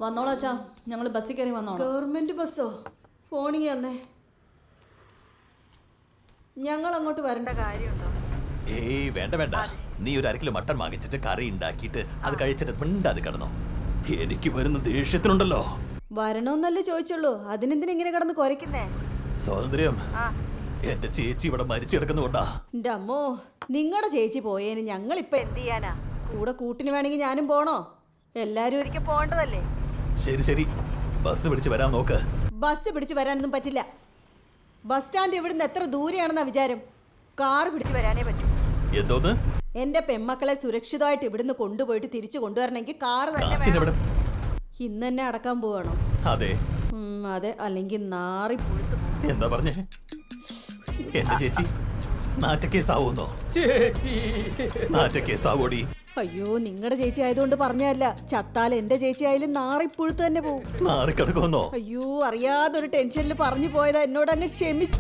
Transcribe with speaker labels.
Speaker 1: വന്നോളാം അച്ഛാ, ഞങ്ങൾ ബസ്സിൽ കയറി വന്നോളാം.
Speaker 2: ഗവൺമെന്റ് ബസ്സോ? ഫോണിങ് വന്നേ. ഞങ്ങൾ അങ്ങോട്ട് വരേണ്ട കാര്യമുണ്ടോ?
Speaker 3: ഏയ് വേണ്ട വേണ്ട, നീ ഒരു 1 കിലോ മട്ടൺ വാങ്ങിച്ചിട്ട് കറി ഉണ്ടാക്കിയിട്ട് അത് കഴിച്ചിട്ട് മിണ്ടാതെ കിടന്നോ. എനിക്ക് വരുന്ന ദേഷ്യത്തിനുണ്ടല്ലോ.
Speaker 2: വരണോന്നല്ലേ ചോദിച്ചുള്ളൂ, അതിനെന്തിനാ ഇങ്ങനെ കിടന്ന് കുരയ്ക്കുന്നേ?
Speaker 3: സ്വാതന്ത്ര്യം എന്റെ ചേച്ചി ഇവിടെ മരിച്ചു കിടക്കുന്നുകൊണ്ടാ.
Speaker 2: എന്റെ അമ്മോ, നിങ്ങളുടെ ചേച്ചി പോയേന് ഞങ്ങളിപ്പൊ എന്ത് ചെയ്യാനാ? കൂടെ കൂട്ടിന് വേണമെങ്കിൽ ഞാനും പോണോ? എല്ലാരും ഒരിക്കൽ പോണ്ടതല്ലേ?
Speaker 3: ശരി ശരി, ബസ് പിടിച്ച് വരാൻ നോക്ക്.
Speaker 2: ബസ് പിടിച്ച് വരാനൊന്നും പറ്റില്ല. ബസ് സ്റ്റാൻഡ് ഇവിടുന്ന് എത്ര ദൂരെയാണെന്നാ വിചാരം? കാർ പിടിച്ച് വരാനേ പറ്റൂ.
Speaker 3: എന്തോന്ന്?
Speaker 2: എന്റെ പെമ്മക്കളെ സുരക്ഷിതമായിട്ട് ഇവിടുന്ന് കൊണ്ടുപോയിട്ട് തിരിച്ചു കൊണ്ടുവരണമെങ്കിൽ കാർ തന്നെ വേണം. ഇന്ന് തന്നെ അടക്കാൻ പോവാണോ?
Speaker 3: അതെ
Speaker 2: അതെ, അല്ലെങ്കിൽ നാറി
Speaker 3: എന്താ പറഞ്ഞേ? എന്റെ ചേച്ചി നാറ്റക്കേസാവൂന്നോ?
Speaker 4: ചേച്ചി
Speaker 3: നാറ്റക്കേസാവോടി?
Speaker 2: അയ്യോ, നിങ്ങളുടെ ചേച്ചി ആയതുകൊണ്ട് പറഞ്ഞല്ല. ചത്താൽ എന്റെ ചേച്ചി ആയാലും നാറിപ്പുഴുത്ത് തന്നെ പോവും.
Speaker 3: നാറിക്കിടക്കുമെന്നോ?
Speaker 2: അയ്യോ, അറിയാതൊരു ടെൻഷനിൽ പറഞ്ഞു പോയതാ. എന്നോട് അങ്ങ് ക്ഷമിച്ചു.